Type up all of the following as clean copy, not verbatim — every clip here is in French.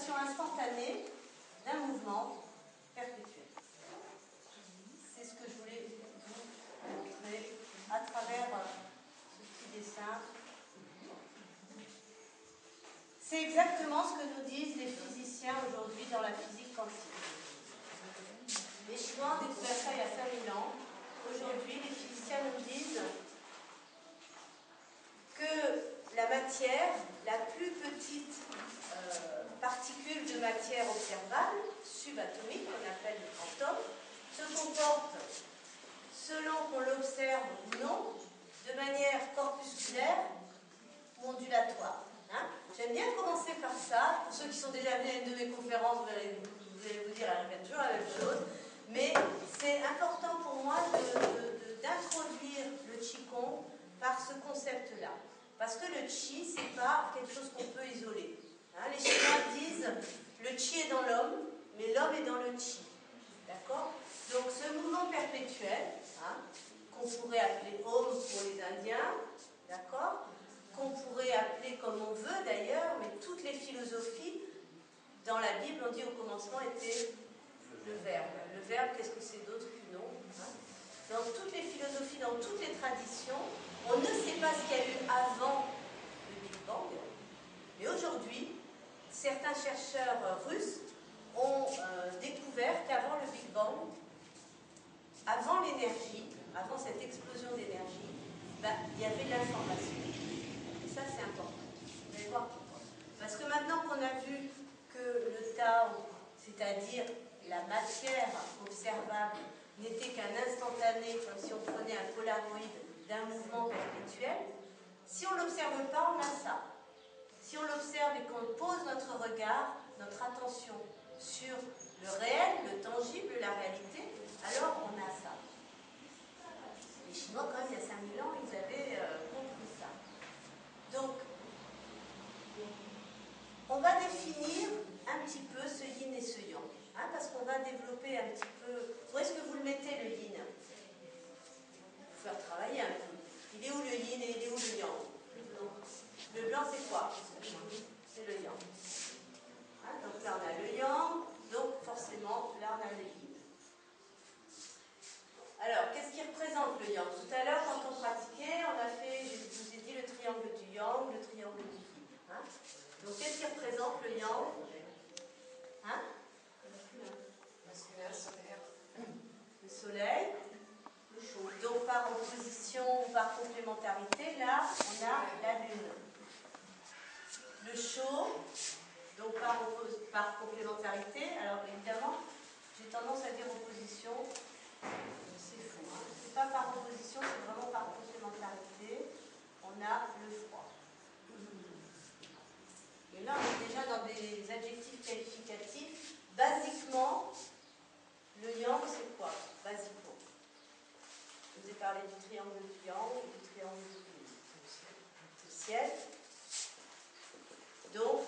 création instantanée d'un mouvement perpétuel. C'est ce que je voulais vous montrer à travers ce petit dessin. C'est exactement ce que nous disent les physiciens aujourd'hui dans la physique quantique. Les Chinois ont découvert ça il y a 5000 ans. Aujourd'hui, les physiciens nous disent que la matière, la plus petite particule de matière observable, subatomique, qu'on appelle le quantum, se comporte, selon qu'on l'observe ou non, de manière corpusculaire ou ondulatoire. Hein? J'aime bien commencer par ça. Pour ceux qui sont déjà venus à une de mes conférences, vous allez vous dire, elle répète toujours la même chose. Mais c'est important pour moi d'introduire le Qigong par ce concept-là. Parce que le Qi, ce n'est pas quelque chose qu'on peut isoler. Hein, les Chinois disent, le Qi est dans l'homme, mais l'homme est dans le Qi. D'accord? Donc ce mouvement perpétuel, hein, qu'on pourrait appeler Om pour les Indiens, d'accord? Qu'on pourrait appeler comme on veut d'ailleurs, mais toutes les philosophies, dans la Bible, on dit au commencement était le Verbe. Le Verbe, qu'est-ce que c'est d'autre que non, hein? Dans toutes les philosophies, dans toutes les traditions, on ne sait pas ce qu'il y a eu avant le Big Bang, mais aujourd'hui, certains chercheurs russes ont découvert qu'avant le Big Bang, avant l'énergie, avant cette explosion d'énergie, il y avait de l'information. Et ça, c'est important. Vous allez voir pourquoi. Parce que maintenant qu'on a vu que le Tao, c'est-à-dire la matière observable, n'était qu'un instantané, comme si on prenait un polaroïd d'un mouvement perpétuel, si on ne l'observe pas, on a ça. Si on l'observe et qu'on pose notre regard, notre attention sur le réel, le tangible, la réalité, alors on a ça. Les Chinois, quand même, il y a 5000 ans, ils avaient compris ça. Donc, on va définir un petit peu ce yin et ce yang, hein, parce qu'on va développer un petit peu... Où est-ce que vous le mettez, le yin? Il faut faire travailler un peu. Il est où le yin et il est où le yang? Le blanc, c'est quoi? C'est le yang. Hein, donc là, on a le yang, donc forcément, là, on a le yin. Alors, qu'est-ce qui représente le yang? Tout à l'heure, quand on pratiquait, on a fait, je vous ai dit, le triangle du yang, le triangle du yin. Hein? Donc, qu'est-ce qui représente le yang? Hein? Le soleil. Le chaud. Donc, par opposition ou par complémentarité, là, on a la lune. Le chaud, donc par complémentarité, alors évidemment, j'ai tendance à dire opposition, c'est faux. Hein? C'est pas par opposition, c'est vraiment par complémentarité. On a le froid. Et là, on est déjà dans des adjectifs qualificatifs. Basiquement, le yang, c'est quoi? Basiquement. Je vous ai parlé du triangle du yang et du triangle du ciel. Donc,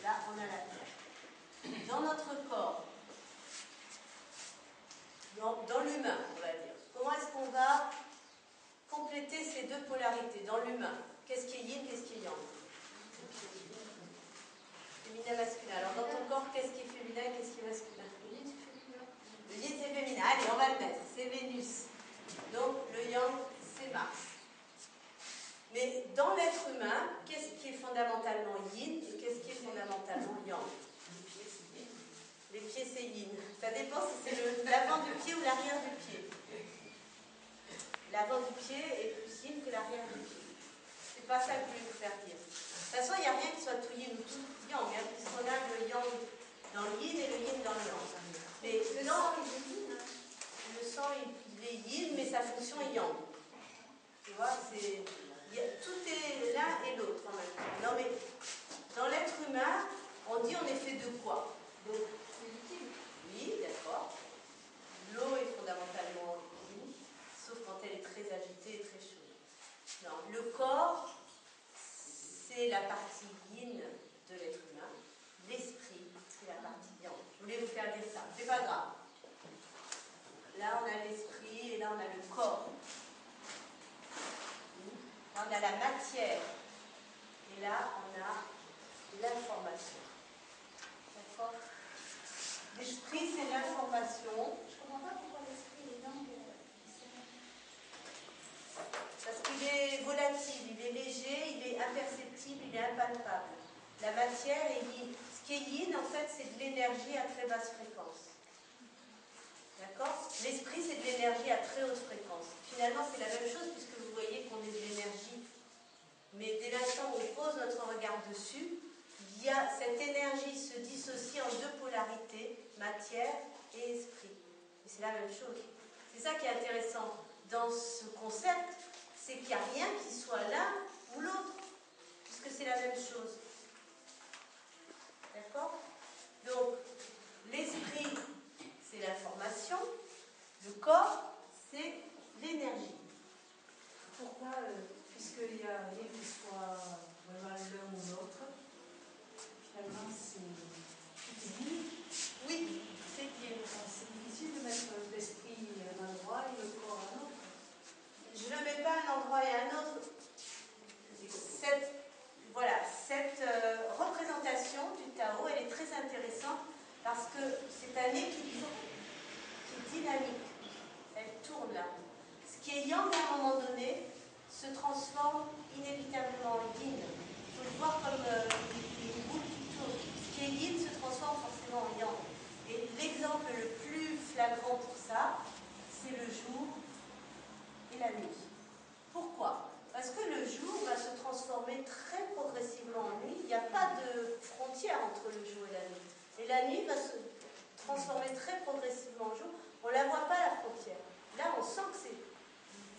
là, on a la terre. Dans notre corps, dans l'humain, on va dire, comment est-ce qu'on va compléter ces deux polarités dans l'humain? Qu'est-ce qui est yin, qu'est-ce qui est yang? Féminin, masculin. Alors, dans ton corps, qu'est-ce qui est féminin, qu'est-ce qui est masculin? Le yin, c'est féminin. Allez, on va le mettre. C'est Vénus. Donc, le yang, c'est Mars. Mais dans l'être humain, qu'est-ce qui est fondamentalement yin et qu'est-ce qui est fondamentalement yang? Les pieds, c'est yin. Ça dépend si c'est l'avant du pied ou l'arrière du pied. L'avant du pied est plus yin que l'arrière du pied. C'est pas ça que je voulais vous faire dire. De toute façon, il n'y a rien qui soit tout yin ou tout yang, hein, puisqu'on a le yang dans le yin et le yin dans le yang. Mais le sang, il est yin, mais sa fonction est yang. Tu vois, tout est l'un et l'autre en même temps. Non, mais dans l'être humain, on dit on est fait de quoi? Donc, oui, d'accord. L'eau est fondamentalement yin, sauf quand elle est très agitée et très chaude. Non, le corps, c'est la partie yin de l'être humain. L'esprit, c'est la partie yang. Je voulais vous faire dire ça. C'est pas grave. Là, on a l'esprit et là, on a le corps. Là, on a la matière. Et là, on a l'information. François? L'esprit, c'est l'information. Je comprends pas pourquoi l'esprit est langue. Parce qu'il est volatile, il est léger, il est imperceptible, il est impalpable. La matière est yin. Ce qui est yin, en fait, c'est de l'énergie à très basse fréquence. D'accord? L'esprit, c'est de l'énergie à très haute fréquence. Finalement, c'est la même chose puisque vous voyez qu'on est de l'énergie. Mais dès l'instant où on pose notre regard dessus, cette énergie se dissocie en deux polarités, matière et esprit. Et c'est la même chose. C'est ça qui est intéressant dans ce concept, c'est qu'il n'y a rien qui soit l'un ou l'autre, puisque c'est la même chose. D'accord? Donc, l'esprit, c'est l'information, le corps, c'est l'énergie. Pourquoi, puisqu'il n'y a rien qui soit vraiment l'un ou l'autre, finalement c'est tout est lié? Oui, c'est lié. C'est difficile de mettre l'esprit à un endroit et le corps à un autre. Je ne mets pas un endroit et un autre. Cette représentation du Tao, elle est très intéressante parce que c'est un équilibre qui est dynamique. Elle tourne là. Ce qui est yang à un moment donné se transforme inévitablement en yin. Il faut le voir comme une boule qui tourne. Ce qui est yin se transforme forcément en yang. Et l'exemple le plus flagrant pour ça, c'est le jour et la nuit. Pourquoi? Parce que le jour va se transformer très progressivement en nuit. Il n'y a pas de frontière entre le jour et la nuit. Et la nuit va se transformer très progressivement en jour. On ne la voit pas, la frontière. Là, on sent que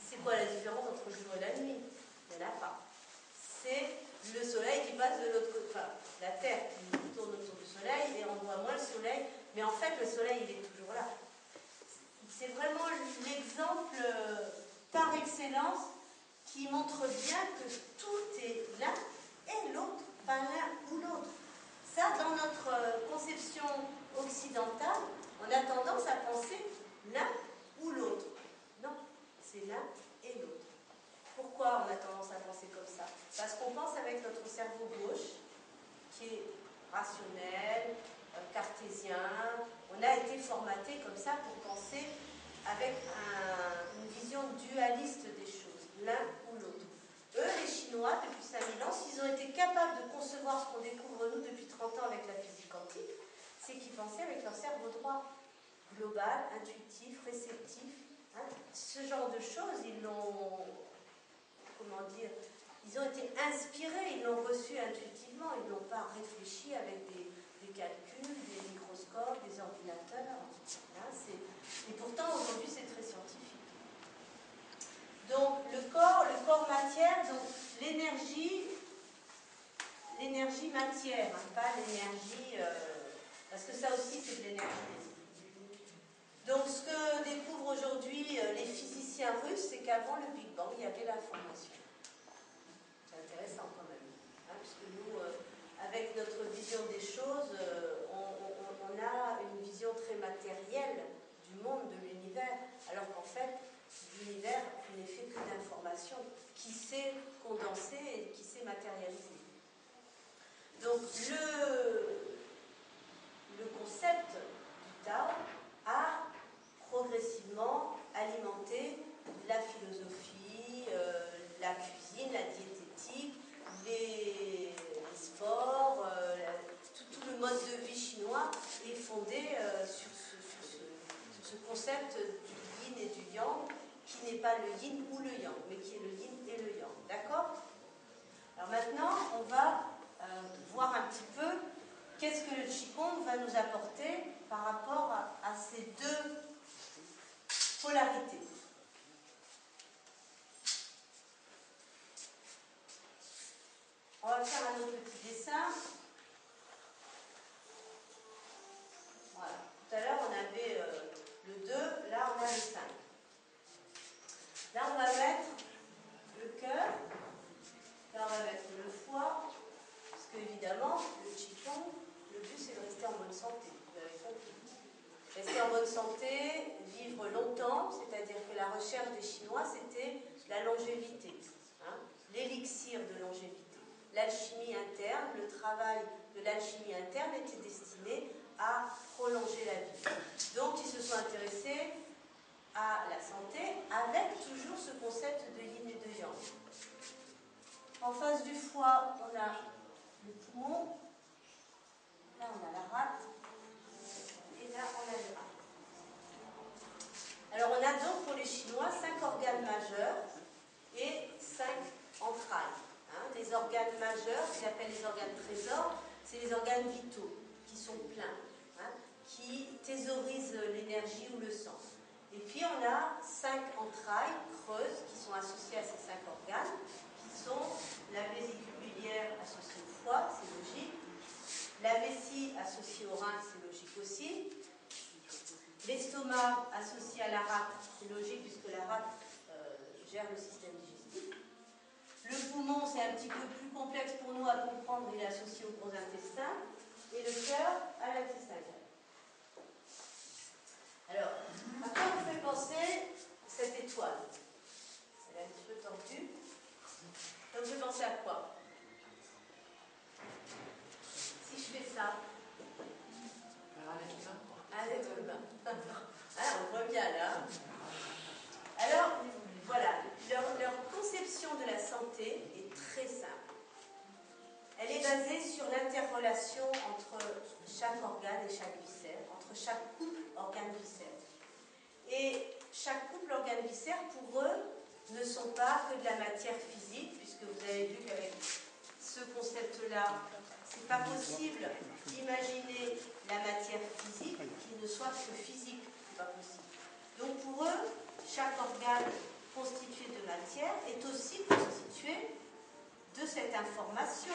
c'est quoi la différence entre le jour et la nuit? Il n'y en a pas. C'est le soleil qui passe de l'autre côté. Enfin, la Terre qui tourne autour du soleil et on voit moins le soleil. Mais en fait, le soleil, il est toujours là. C'est vraiment l'exemple par excellence qui montre bien que tout est l'un et l'autre, pas l'un ou l'autre. Ça, dans notre conception occidentale, on a tendance à penser l'un ou l'autre. Non, c'est l'un et l'autre. Pourquoi on a tendance à penser comme ça? Parce qu'on pense avec notre cerveau gauche, qui est rationnel, cartésien. On a été formaté comme ça pour penser avec une vision dualiste des choses, l'un ou l'autre. Eux, les Chinois, depuis 5000 ans, s'ils ont été capables de concevoir ce qu'on découvre nous depuis 30 ans avec la physique quantique, c'est qu'ils pensaient avec leur cerveau droit, global, intuitif, réceptif. Hein. Ce genre de choses, ils l'ont, comment dire, ils ont été inspirés, ils l'ont reçu intuitivement, ils ne l'ont pas réfléchi avec des calculs, des microscopes, des ordinateurs. Hein, et pourtant, aujourd'hui, c'est très scientifique. Donc, le corps matière, donc l'énergie matière, hein, pas l'énergie, parce que ça aussi, c'est de l'énergie. Donc, ce que découvrent aujourd'hui les physiciens russes, c'est qu'avant le Big Bang, il y avait l'information. C'est intéressant quand même, hein, puisque nous, avec notre vision des choses, on a une vision très matérielle du monde, de l'univers, alors qu'en fait, l'univers n'est fait que d'informations qui s'est condensée et qui s'est matérialisée. Donc, le concept du Tao a progressivement alimenté la philosophie, la cuisine, la diététique, les sports, tout le mode de vie chinois est fondé sur ce concept du yin et du yang, qui n'est pas le yin ou le yang, mais qui est le yin et le yang. D'accord? Alors maintenant, on va voir un petit peu qu'est-ce que le Qigong va nous apporter par rapport à ces deux polarités. On va faire un autre petit dessin. Voilà. Tout à l'heure, on avait le 2, là, on a le 5. Là, on va mettre le cœur, là, on va mettre le foie, parce qu'évidemment, le Qigong, le but, c'est de rester en bonne santé. Vous avez compris. Rester en bonne santé, vivre longtemps, c'est-à-dire que la recherche des Chinois, c'était la longévité, hein, l'élixir de longévité. l'alchimie interne, le travail de l'alchimie interne était destiné à prolonger la vie. Donc ils se sont intéressés à la santé avec toujours ce concept de yin et de yang. En face du foie, on a le poumon, là on a la rate, et là on a le rat. Alors on a donc pour les Chinois 5 organes majeurs et 5 entrailles. Les organes majeurs, ce qu'ils appellent les organes trésors, c'est les organes vitaux qui sont pleins, qui thésaurisent l'énergie ou le sang. Et puis on a 5 entrailles creuses qui sont associées à ces 5 organes, qui sont la vésicule biliaire associée au foie, c'est logique, la vessie associée au rein, c'est logique aussi, l'estomac associé à la rate, c'est logique puisque la rate gère le système digestif. Le poumon, c'est un petit peu plus complexe pour nous à comprendre, il est associé au gros intestin, et le cœur à l'intestin grêle. Alors, à quoi vous fait penser cette étoile? Elle est un petit peu tordue. Ça vous fait penser à quoi? Si je fais ça, un être humain. On voit bien là. Alors, voilà, leur conception de la santé est très simple. Elle est basée sur l'interrelation entre chaque organe et chaque viscère, entre chaque couple organe-viscère. Et chaque couple organe-viscère, pour eux, ne sont pas que de la matière physique, puisque vous avez vu qu'avec ce concept-là, c'est pas possible d'imaginer la matière physique qui ne soit que physique. C'est pas possible. Donc pour eux, chaque organe constitué de matière est aussi constitué de cette information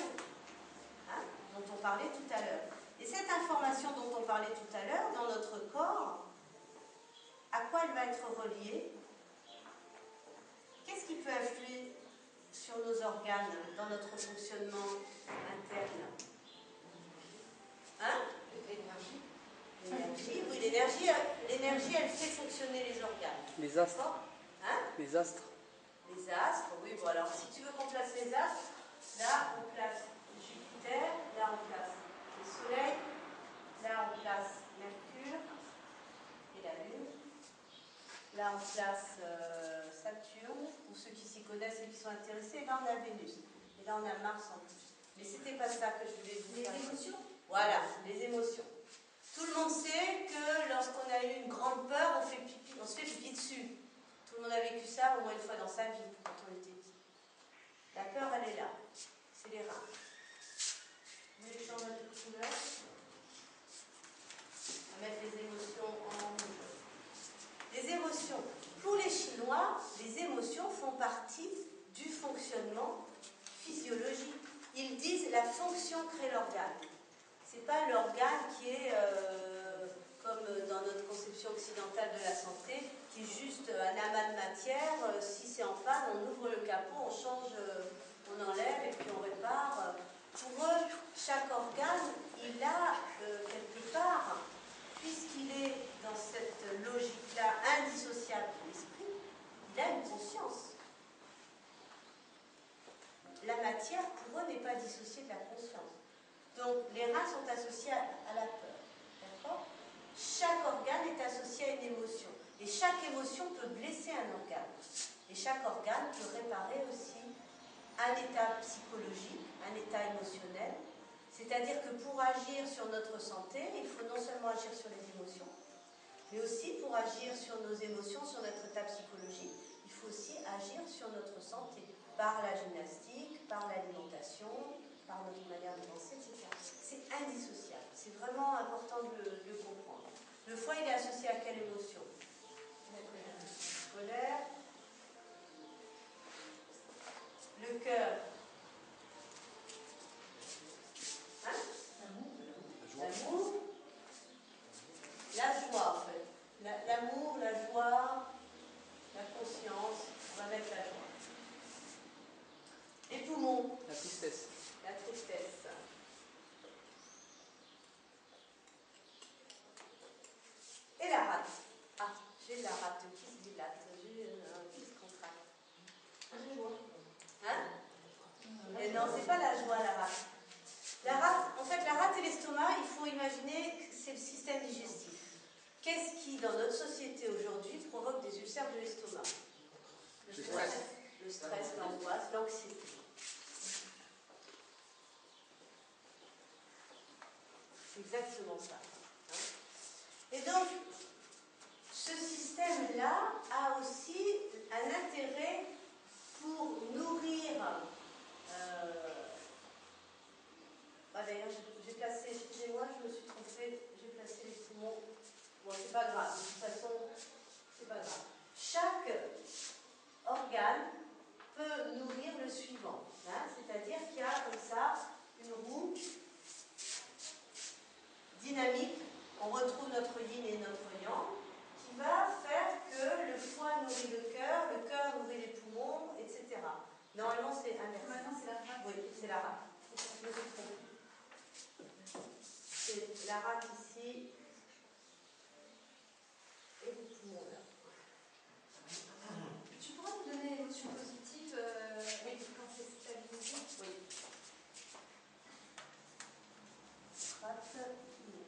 dont on parlait tout à l'heure. Et cette information dont on parlait tout à l'heure, dans notre corps, à quoi elle va être reliée? Qu'est-ce qui peut influer sur nos organes dans notre fonctionnement interne? L'énergie, oui, l'énergie, elle fait fonctionner les organes. Les astres. Les astres. Les astres, oui, bon alors si tu veux qu'on place les astres, là on place Jupiter, là on place le Soleil, là on place Mercure et la Lune, là on place Saturne, pour ceux qui s'y connaissent et qui sont intéressés, et là on a Vénus, et là on a Mars en plus. Mais c'était pas ça que je voulais vous dire. Les émotions? Voilà, les émotions. Tout le monde sait que lorsqu'on a eu une grande peur, on se fait pipi dessus. Tout le monde a vécu ça au moins une fois dans sa vie quand on était petit. La peur, elle est là. C'est les reins. Vous voulez que je change un peu de couleur? On va mettre les émotions en rouge. Les émotions. Pour les Chinois, les émotions font partie du fonctionnement physiologique. Ils disent la fonction crée l'organe. C'est pas l'organe qui est, comme dans notre conception occidentale de la santé, qui est juste un amas de matière. Si c'est en panne, on ouvre le capot, on change, on enlève et puis on répare. Pour eux, chaque organe, il a quelque part, puisqu'il est dans cette logique-là indissociable de l'esprit, il a une conscience. La matière, pour eux, n'est pas dissociée de la conscience. Donc, les reins sont associés à la peur. D'accord? Chaque organe est associé à une émotion. Et chaque émotion peut blesser un organe. Et chaque organe peut réparer aussi un état psychologique, un état émotionnel. C'est-à-dire que pour agir sur notre santé, il faut non seulement agir sur les émotions, mais aussi pour agir sur nos émotions, sur notre état psychologique, il faut aussi agir sur notre santé, par la gymnastique, par l'alimentation, par notre manière de penser, etc. C'est indissociable. C'est vraiment important de le comprendre. Le foie, il est associé à quelle émotion? Colère. Le cœur. L'amour. La joie, en fait. L'amour, la joie, la conscience. On va mettre la joie. Les poumons. La tristesse. La tristesse. Et la rate. Ah, j'ai la rate qui se dilate. Qui se contracte. Hein? Et non, c'est pas la joie. exactement ça. Hein. Et donc, ce système-là a aussi un intérêt pour nourrir. D'ailleurs, j'ai placé, excusez-moi, je me suis trompée, j'ai placé les poumons. Bon, c'est pas grave, de toute façon, c'est pas grave. Chaque organe peut nourrir le suivant. Hein, c'est-à-dire qu'il y a comme ça une roue dynamique. On retrouve notre yin et notre yang, qui va faire que le foie nourrit le cœur nourrit les poumons, etc. Normalement, c'est inversé. Maintenant, c'est la rate. Oui, c'est la rate. Je me suis trompée. C'est la rate ici et les poumons là. Tu pourras nous donner l'émotion positive quand c'est stabilisé? Oui. Rate, poumon.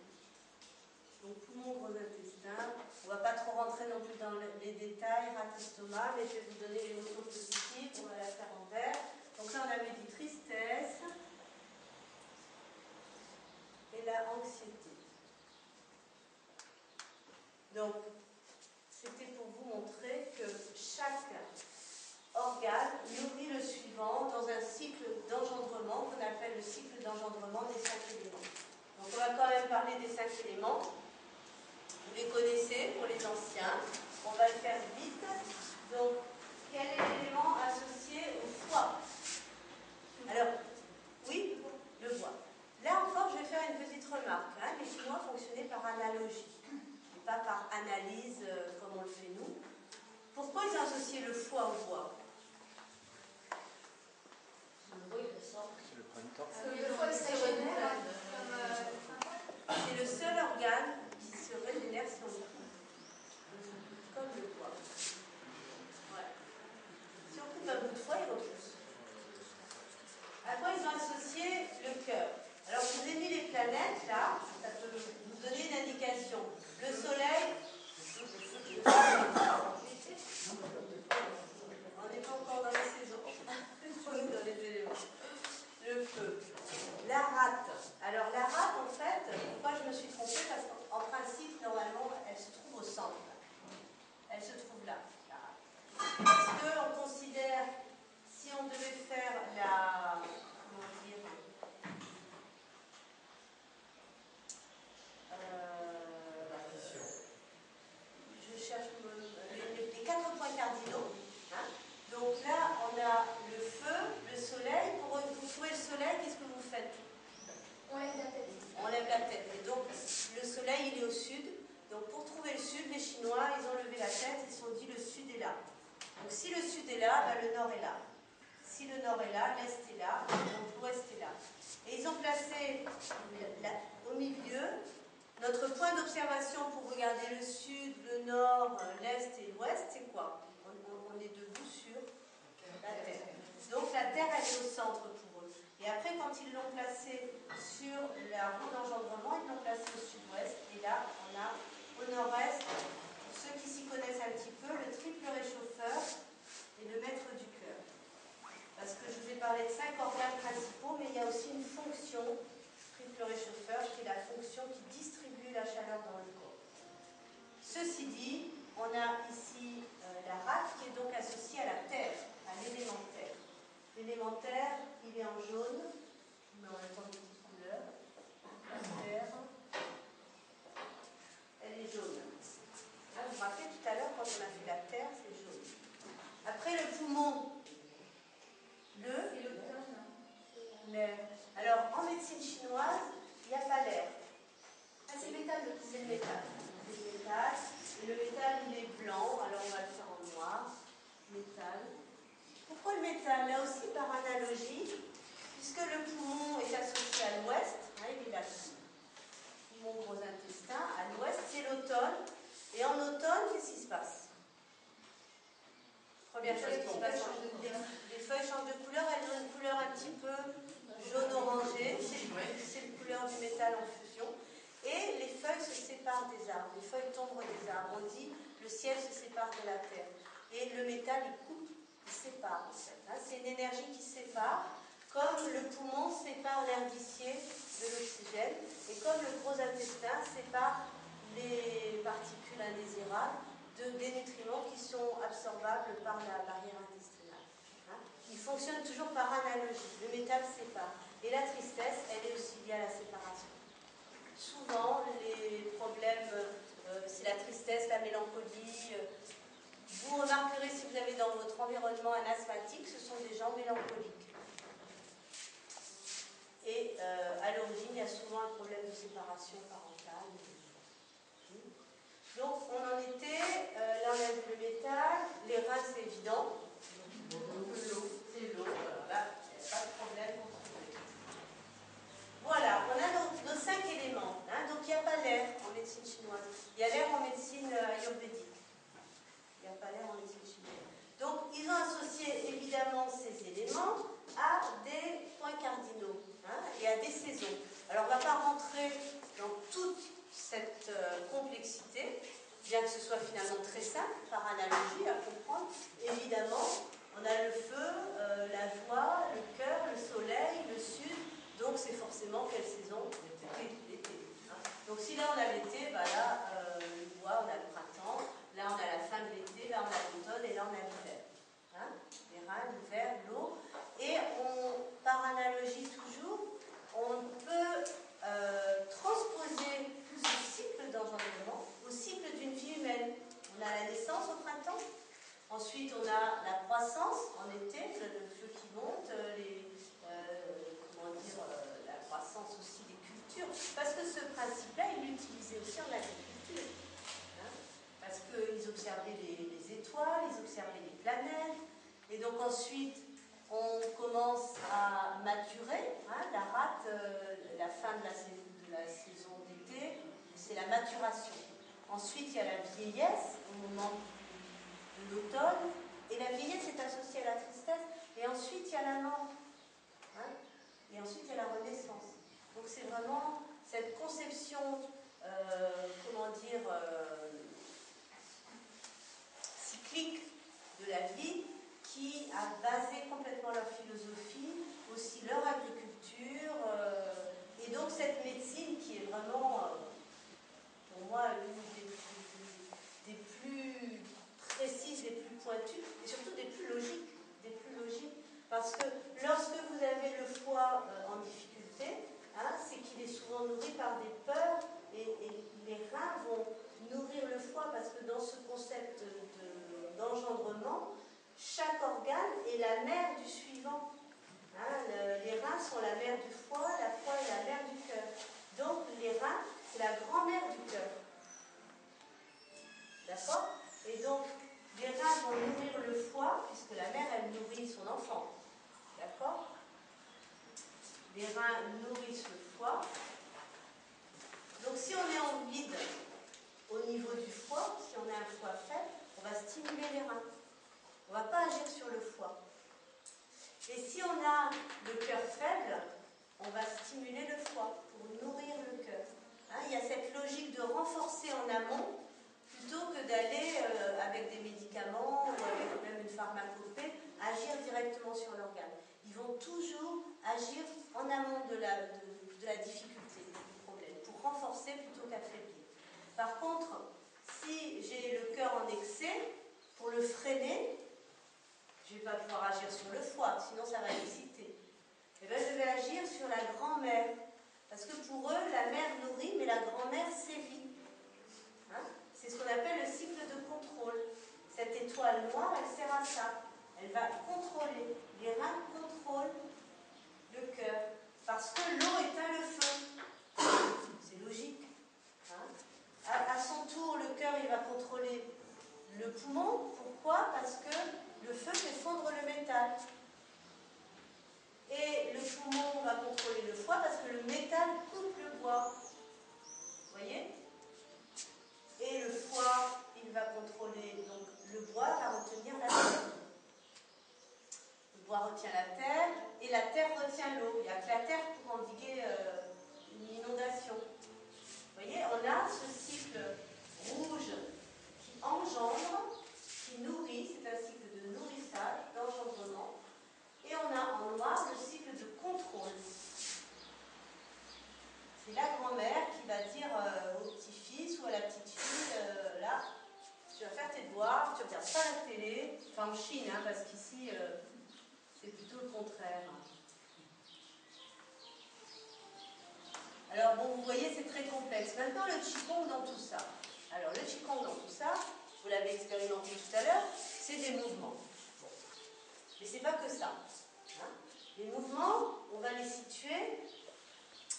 Donc poumon, gros intestin. On ne va pas trop rentrer non plus dans les détails, rate, estomac, mais je vais vous donner l'émotion positive. On va la faire en vert. Donc là, on avait dit tristesse et la anxiété. Donc, c'était pour vous montrer que chaque organe nourrit le suivant dans un cycle d'engendrement qu'on appelle le cycle d'engendrement des 5 éléments. Donc, on va quand même parler des 5 éléments. Vous les connaissez pour les anciens. On va le faire vite. Donc, quel est l'élément associé au foie? Alors, oui, le bois. Là encore, je vais faire une petite remarque. Hein. Les Chinois fonctionnaient par analogie, et pas par analyse comme on le fait nous. Pourquoi ils ont associé le foie au bois? C'est le printemps. Le foie, il se régénère C'est le seul organe qui se régénère si on le coupe. Comme le bois. Ouais. Si on coupe un bout de foie, il repousse. À quoi ils ont associé le cœur? Alors, je vous ai mis les planètes là, ça peut vous donner une indication. Le soleil, on n'est pas encore dans les saisons, on est dans les éléments. Le feu. La rate. Alors, la rate, en fait, pourquoi je me suis trompée? Parce qu'en principe, normalement, elle se trouve au centre. Elle se trouve là, la rate. Parce qu'on considère, si on devait faire la. Comment dire? Je cherche les 4 points cardinaux. Hein. Donc là, on a le feu, le soleil. Pour vous trouver le soleil, qu'est-ce que vous faites? On lève la tête. On lève la tête. Et donc, le soleil, il est au sud. Donc, pour trouver le sud, les Chinois, ils ont levé la tête, ils se sont dit le sud est là. Donc, si le sud est là, ben, le nord est là. Si le nord est là, l'est est là, donc l'ouest est là. Et ils ont placé au milieu notre point d'observation pour regarder le sud, le nord, l'est et l'ouest, c'est quoi? On est debout sur la Terre. Donc la Terre, elle est au centre pour eux. Et après, quand ils l'ont placé sur la roue d'engendrement, ils l'ont placé au sud-ouest. Et là, on a au nord-est, pour ceux qui s'y connaissent un petit peu, le triple réchauffeur et le maître du cœur. Parce que je vous ai parlé de 5 organes principaux, mais il y a aussi une fonction, triple réchauffeur, qui est la fonction qui distribue la chaleur dans le corps. Ceci dit, on a ici la rate qui est donc associée à la terre, à l'élémentaire. L'élémentaire, il est en jaune, mais en même temps de petites couleurs. La terre, elle est jaune. Là, vous vous rappelez tout à l'heure, quand on a fait la terre, c'est jaune. Après le poumon, l'air. Alors, en médecine chinoise, il n'y a pas l'air. Ah, c'est le métal. C'est le métal. C'est le métal. Et le métal, il est blanc. Alors, on va le faire en noir. Métal. Pourquoi le métal? Là aussi, par analogie, puisque le poumon est associé à l'ouest, hein, il est là. Poumon, gros intestin. À l'ouest, c'est l'automne. Et en automne, qu'est-ce qui se passe? Première chose qui se passe, les feuilles changent de couleur, elles ont une couleur un petit peu jaune-orangé, c'est la couleur du métal en fusion. Et les feuilles se séparent des arbres, les feuilles tombent des arbres. On dit le ciel se sépare de la terre. Et le métal, il coupe, il sépare en fait. Hein. C'est une énergie qui sépare. Comme le poumon sépare l'air vicié de l'oxygène, et comme le gros intestin sépare les particules indésirables des nutriments qui sont absorbables par la barrière intestinale. Hein? Il fonctionne toujours par analogie. Le métal sépare. Et la tristesse, elle est aussi liée à la séparation. Souvent, les problèmes, c'est la tristesse, la mélancolie. Vous remarquerez, si vous avez dans votre environnement un asthmatique, ce sont des gens mélancoliques. Et à l'origine, il y a souvent un problème de séparation parentale. Donc, on en était, là on a vu le métal, les reins c'est évident. Donc l'eau, c'est l'eau, alors là, il n'y a pas de problème pour trouver. Voilà, on a nos 5 éléments. Hein, donc il n'y a pas l'air en médecine chinoise. Il y a l'air en médecine ayurvédique. Il n'y a pas l'air en médecine chinoise. Donc ils ont associé évidemment ces éléments à des points cardinaux, hein, et à des saisons. Alors on ne va pas rentrer dans toute cette complexité, bien que ce soit finalement très simple, par analogie à comprendre. Évidemment, on a le feu, la joie, le cœur, le soleil, le sud, donc c'est forcément quelle saison? L'été. Hein. Donc si là on a l'été, bah là, le bois, on a le printemps, là on a la fin de l'été, là on a l'automne et là on a l'hiver. Hein, les reins, l'hiver, l'eau. Et par analogie toujours, on peut transposer ce cycle d'engendrement au cycle d'une vie humaine. On a la naissance au printemps, ensuite on a la croissance en été, le feu qui monte, la croissance aussi des cultures, parce que ce principe-là, il l'utilisait aussi en agriculture. Hein, parce qu'ils observaient les étoiles, ils observaient les planètes, et donc ensuite on commence à maturer, hein, la rate, la fin de la saison d'été, c'est la maturation. Ensuite, il y a la vieillesse au moment de l'automne, et la vieillesse est associée à la tristesse, et ensuite il y a la mort, hein, et ensuite il y a la renaissance. Donc c'est vraiment cette conception, cyclique de la vie qui a basé complètement leur philosophie, aussi leur agriculture, et donc cette médecine qui est vraiment, pour moi, l'une des plus précises, des plus pointues, et surtout des plus logiques. Parce que lorsque vous avez le foie en difficulté, hein, c'est qu'il est souvent nourri par des peurs, et les reins vont nourrir le foie, parce que dans ce concept d'engendrement, chaque organe est la mère du suivant. Hein, les reins sont la mère du foie, la foie est la mère du cœur. Donc les reins, c'est la grand-mère du cœur. D'accord? Et donc, les reins vont nourrir le foie, puisque la mère, elle nourrit son enfant. D'accord? Les reins nourrissent le foie. Donc si on est en vide au niveau du foie, si on a un foie faible, on va stimuler les reins. On ne va pas agir sur le foie. Et si on a le cœur faible, on va stimuler le foie pour nourrir le cœur. Hein, il y a cette logique de renforcer en amont plutôt que d'aller avec des médicaments ou avec même une pharmacopée, agir directement sur l'organe. Ils vont toujours agir en amont de la difficulté, du problème, pour renforcer plutôt qu'affaiblir. Par contre, si j'ai le cœur en excès, pour le freiner, je ne vais pas pouvoir agir sur le foie, sinon ça va l'exciter. Et bien, je vais agir sur la grand-mère. Parce que pour eux, la mère nourrit, mais la grand-mère sévit. Hein? C'est ce qu'on appelle le cycle de contrôle. Cette étoile noire, elle sert à ça. Elle va contrôler. Les reins contrôlent le cœur. Parce que l'eau éteint le feu. C'est logique. Hein? À son tour, le cœur, il va contrôler le poumon. Pourquoi? Parce que le feu fait fondre le métal. Et le poumon va contrôler le foie parce que le métal coupe le bois. Vous voyez? Et le foie, il va contrôler, donc le bois va retenir la terre. Le bois retient la terre et la terre retient l'eau. Il n'y a que la terre pour endiguer une inondation. Vous voyez, on a ce cycle rouge qui engendre, qui nourrit, c'est un cycle de nourrissage, d'engendrement. Et on a en noir le cycle de contraire? Alors bon, vous voyez, c'est très complexe. Maintenant, le Qigong dans tout ça. Alors, le Qigong dans tout ça, vous l'avez expérimenté tout à l'heure, c'est des mouvements. Bon. Mais c'est pas que ça. Hein. Les mouvements, on va les situer.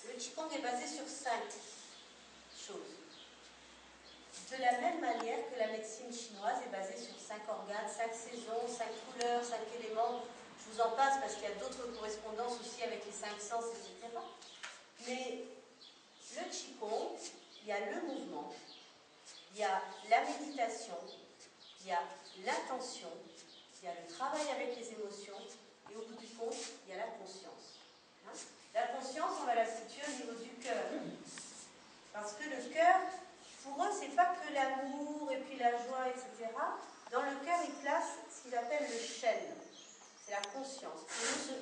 Le Qigong est basé sur 5 choses. De la même manière que la médecine chinoise est basée sur 5 organes, 5 saisons, 5 couleurs, 5 éléments. Je vous en passe parce qu'il y a d'autres correspondances aussi avec les 5 sens, etc. Mais le Qigong, il y a le mouvement, il y a la méditation, il y a l'intention, il y a le travail avec les émotions, et au bout du compte, il y a la conscience. Hein? La conscience, on va la situer au niveau du cœur. Parce que le cœur, pour eux, c'est pas que l'amour et puis la joie, etc. Dans le cœur, ils placent ce qu'ils appellent le Shen. C'est la conscience.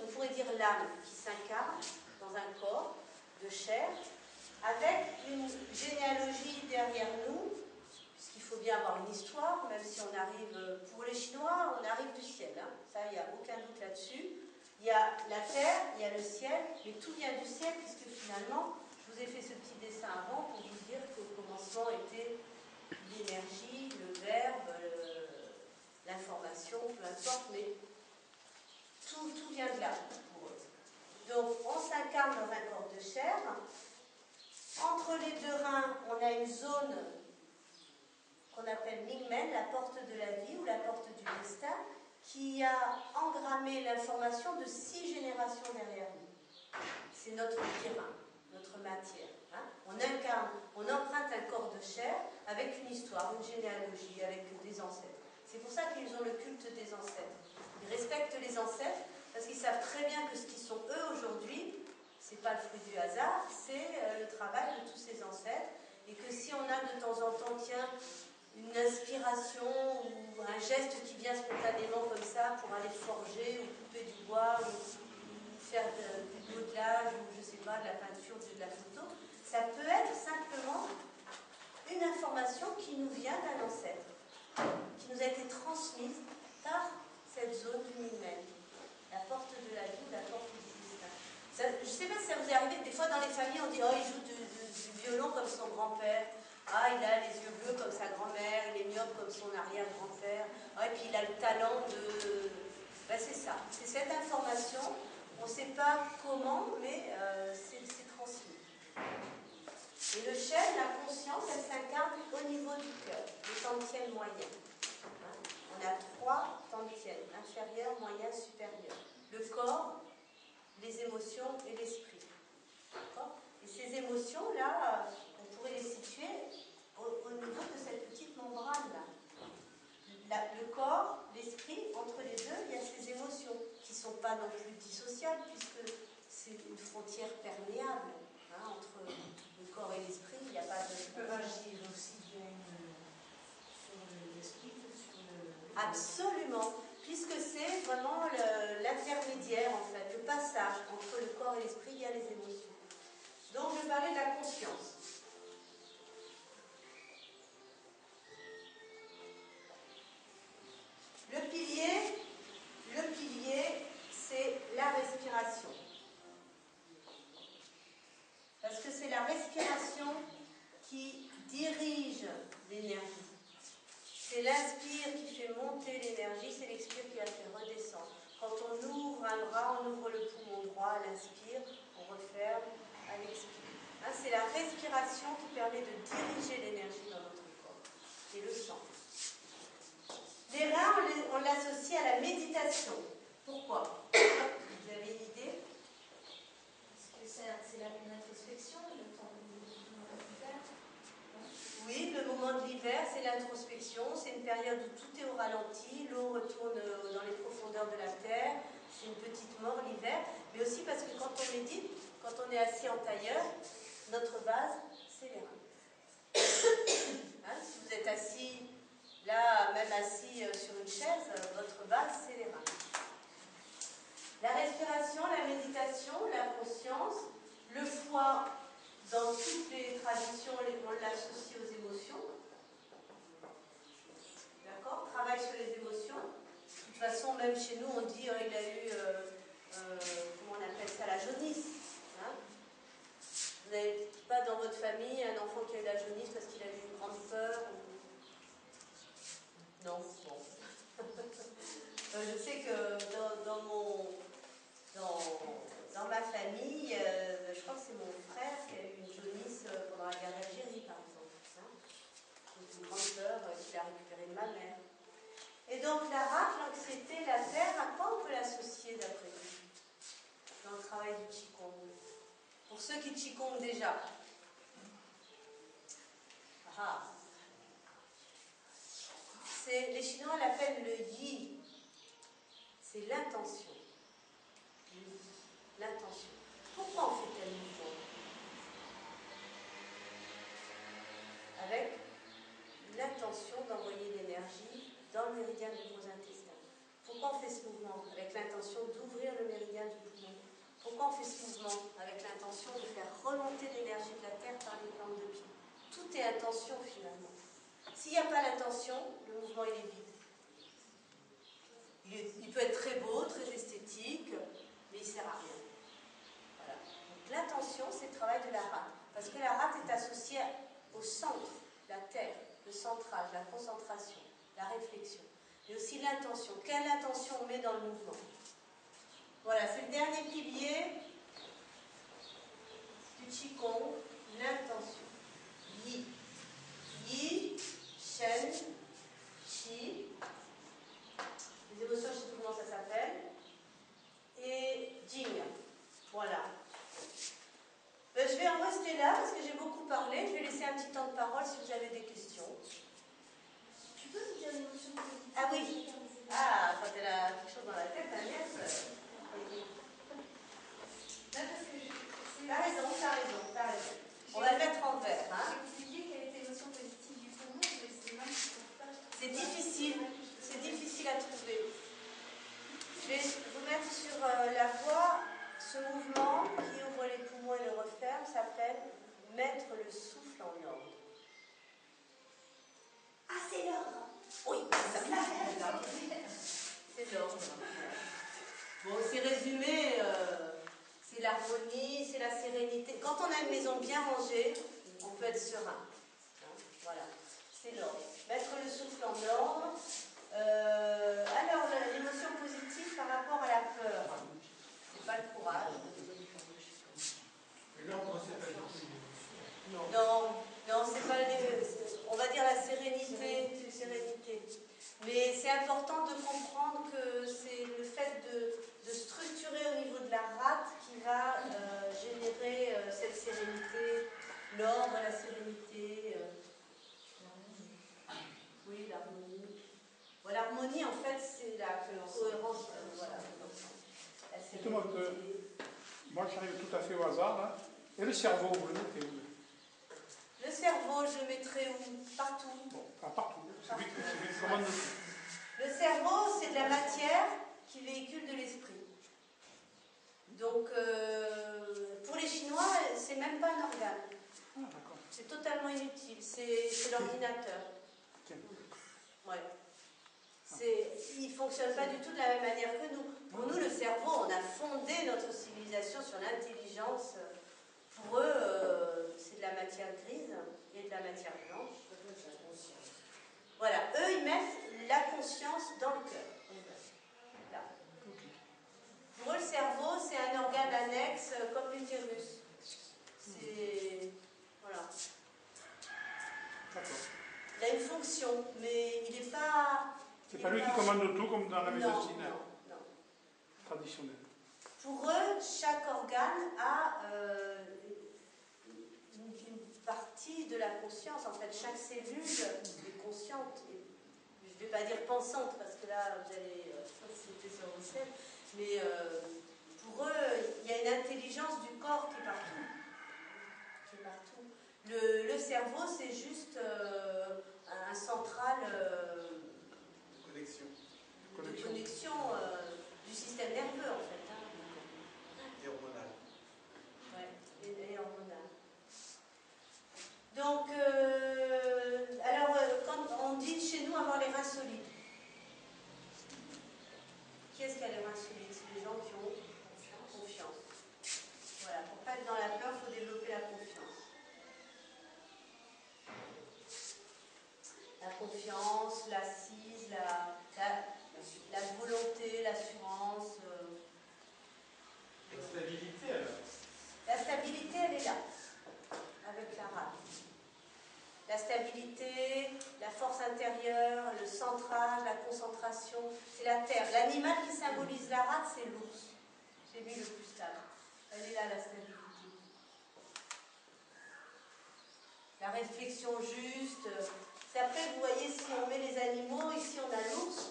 On pourrait dire l'âme qui s'incarne dans un corps de chair, avec une généalogie derrière nous, puisqu'il faut bien avoir une histoire, même si on arrive, pour les Chinois, on arrive du ciel. Hein. Ça, il n'y a aucun doute là-dessus. Il y a la terre, il y a le ciel, mais tout vient du ciel, puisque finalement, je vous ai fait ce petit dessin avant pour vous dire qu'au commencement était l'énergie, le verbe, l'information, peu importe, mais tout vient de là pour eux. Donc, on s'incarne dans un corps de chair. Entre les deux reins, on a une zone qu'on appelle Mingmen, la porte de la vie ou la porte du destin, qui a engrammé l'information de 6 générations derrière nous. C'est notre terrain, notre matière. Hein. On emprunte un corps de chair avec une histoire, une généalogie, avec des ancêtres. C'est pour ça qu'ils ont le culte des ancêtres. Ils respectent les ancêtres parce qu'ils savent très bien que ce qu'ils sont eux aujourd'hui, c'est pas le fruit du hasard, c'est le travail de tous ces ancêtres. Et que si on a de temps en temps, tiens, une inspiration ou un geste qui vient spontanément comme ça pour aller forger ou couper du bois ou faire du modelage ou je sais pas, de la peinture, de la photo, ça peut être simplement une information qui nous vient d'un ancêtre, qui nous a été transmise par cette zone du Mingmen, la porte de la vie ou la porte du destin. Ça, je ne sais pas si ça vous est arrivé, des fois dans les familles on dit oh il joue du violon comme son grand-père, ah il a les yeux bleus comme sa grand-mère, il est myope comme son arrière-grand-père, ah, et puis il a le talent de... Ben, c'est ça, c'est cette information, on ne sait pas comment, mais c'est transmis. Et le Shen, la conscience, elle s'incarne au niveau du cœur, le tantième moyen. Hein? On a 3 tantièmes, inférieur, moyen, supérieur. Le corps, les émotions et l'esprit. Et ces émotions-là, on pourrait les situer au niveau de cette petite membrane-là. Le corps, l'esprit, entre les deux, il y a ces émotions qui ne sont pas non plus dissociables puisque c'est une frontière perméable entre le corps et l'esprit. Il n'y a pas de... Tu peux agir aussi bien sur l'esprit que sur le... Absolument, puisque c'est vraiment l'intermédiaire en fait, le passage entre le corps et l'esprit, il y a les émotions. Donc je parlais de la conscience. Le pilier, c'est la respiration. Parce que c'est la respiration qui dirige l'énergie. C'est l'inspire qui fait monter l'énergie, c'est l'expire qui la fait redescendre. Quand on ouvre un bras, on ouvre le poumon droit à l'inspire, on referme à l'expire. Hein, c'est la respiration qui permet de diriger l'énergie dans notre corps. C'est le sang. Les reins, on l'associe à la méditation. Pourquoi? Vous avez une idée? Parce que c'est une introspection, le temps de l'hiver. Oui, le moment de l'hiver, c'est l'introspection. C'est une période où tout est au ralenti, l'eau retourne dans les profondeurs de la terre. C'est une petite mort l'hiver. Mais aussi parce que quand on médite, quand on est assis en tailleur, notre base, c'est les reins. Hein, si vous êtes assis... Là, même assis sur une chaise, votre base, c'est les reins. La respiration, la méditation, la conscience, le foie, dans toutes les traditions, on l'associe aux émotions. D'accord? Travail sur les émotions. De toute façon, même chez nous, on dit il a eu traiter la Terre, à quoi on peut l'associer d'après vous dans le travail du Qigong? Pour ceux qui Qigong déjà. Ah. Les Chinois l'appellent le Yi. C'est l'intention. L'intention. Pourquoi on fait tel mouvement? Avec l'intention d'envoyer l'énergie dans le méridien du gros intestin. Pourquoi on fait ce mouvement? Avec l'intention d'ouvrir le méridien du poumon. Pourquoi on fait ce mouvement? Avec l'intention de faire remonter l'énergie de la terre par les plantes de pied. Tout est intention finalement. S'il n'y a pas l'intention, le mouvement il est vide. Il peut être très beau, très esthétique, mais il ne sert à rien. Voilà. Donc l'intention, c'est le travail de la rate. Parce que la rate est associée au centre, la terre, le centrage, la concentration, la réflexion. Et aussi l'intention. Quelle intention on met dans le mouvement? Voilà, c'est le dernier pilier du Qigong, l'intention. Yi. Yi, Shen, Qi. Les émotions, je sais plus comment ça s'appelle. Et Jing. Voilà. Ben, je vais en rester là parce que j'ai beaucoup parlé. Je vais laisser un petit temps de parole si vous avez des questions. Tu peux nous dire l'émotion positive? Ah oui. Ah, quand elle a quelque chose dans la tête, Agnès. Là, parce que T'as raison, t'as raison, t'as raison. On va le mettre en vert. Hein. j'ai oublié quelle était l'émotion positive du poumon, mais c'est même si on peut pas. C'est difficile à trouver. Je vais vous mettre sur la voie. Ce mouvement qui ouvre les poumons et le referme s'appelle mettre le souffle en ordre. Ah, c'est l'ordre. Oui, c'est ça. C'est l'ordre. Bon, c'est résumé, c'est l'harmonie, c'est la sérénité. Quand on a une maison bien rangée, on peut être serein. Hein, voilà, c'est l'ordre. Mettre le souffle en ordre. Alors, l'émotion positive par rapport à la peur. C'est pas le courage. Mais l'ordre, c'est pas Non, c'est pas on va dire la sérénité. Mais c'est important de comprendre que c'est le fait de structurer au niveau de la rate qui va générer cette sérénité, l'ordre, la sérénité. Oui, l'harmonie. Bon, l'harmonie, en fait, c'est la cohérence. Voilà. La sérénité. Moi, j'arrive tout à fait au hasard, là. Et le cerveau, vous le mettez où? Le cerveau, je le mettrai où? Partout. Bon, pas partout. C'est lui qui commande le tout. Le cerveau, c'est de la matière qui véhicule de l'esprit. Donc, pour les Chinois, c'est même pas un organe. Ah, d'accord. C'est totalement inutile. C'est l'ordinateur. Okay. Ouais. Il ne fonctionne pas du tout de la même manière que nous. Pour nous, le cerveau, on a fondé notre civilisation sur l'intelligence. Pour eux, c'est de la matière grise et de la matière blanche. Voilà, eux, ils mettent la conscience dans le cœur. Là. Pour eux, le cerveau, c'est un organe annexe comme l'utérus. C'est... Voilà. D'accord. Il a une fonction, mais il n'est pas... C'est pas lui qui commande tout comme dans la médecine non. traditionnelle. Pour eux, chaque organe a une partie de la conscience. En fait, chaque cellule est consciente. Je ne vais pas dire pensante, parce que là, vous allez sauter sur vos selles. Mais pour eux, il y a une intelligence du corps qui est partout. Le cerveau, c'est juste un central de connexion du système nerveux, en fait. Et hormonal. Ouais, et hormonal. Donc, alors, quand on dit chez nous avoir les reins solides, qui est-ce qui a les reins solides? C'est les gens qui ont confiance. Voilà, pour pas être dans la peur, il faut développer la confiance. La confiance, l'assise, la volonté, l'assurance. La stabilité, alors. La stabilité, elle est là, avec la rate. La stabilité, la force intérieure, le centrage, la concentration, c'est la terre. là, c'est l'ours. J'ai mis le plus stable. Elle est là, la stabilité. La réflexion juste. C'est après, vous voyez, si on met les animaux, ici on a l'ours.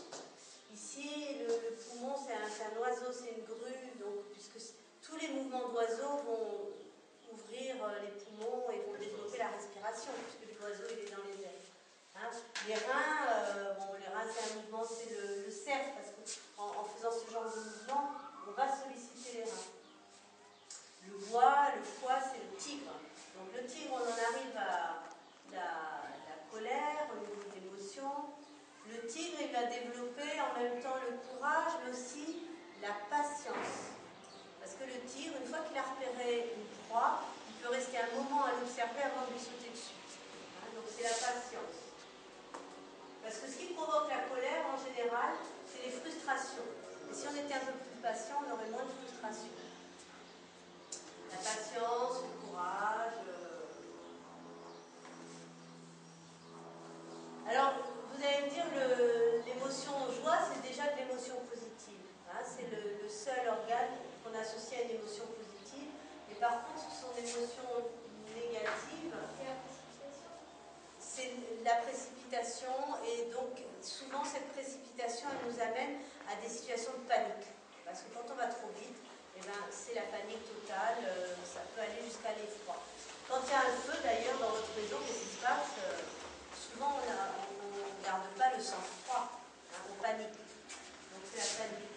Ici, le poumon, c'est un oiseau, c'est une grue. Donc, puisque tous les mouvements d'oiseaux vont ouvrir les poumons et vont développer la respiration, puisque l'oiseau, il est dans les airs. Hein? Les reins, les reins, c'est un mouvement, c'est le cerf, parce qu'en faisant ce genre de mouvement, on va solliciter les reins. Le bois, le foie, c'est le tigre. Donc le tigre, on en arrive à la colère, au niveau de l'émotion. Le tigre, il va développer en même temps le courage, mais aussi la patience. Parce que le tigre, une fois qu'il a repéré une proie, il peut rester un moment à l'observer avant de lui sauter dessus. Hein, donc c'est la patience. Parce que ce qui provoque la colère, en général, c'est les frustrations. Et si on était un peu plus patient, on aurait moins de frustration. La patience, le courage. Alors, vous allez me dire, l'émotion joie, c'est déjà de l'émotion positive. Hein, c'est le seul organe qu'on associe à une émotion positive. Mais par contre, ce sont des émotions négatives. C'est la précipitation, et donc souvent cette précipitation, elle nous amène à des situations de panique. Parce que quand on va trop vite, c'est la panique totale, ça peut aller jusqu'à l'effroi. Quand il y a un feu d'ailleurs dans votre maison, qu'est-ce qui se passe? Souvent on ne garde pas le sang-froid, hein, on panique. Donc c'est la panique.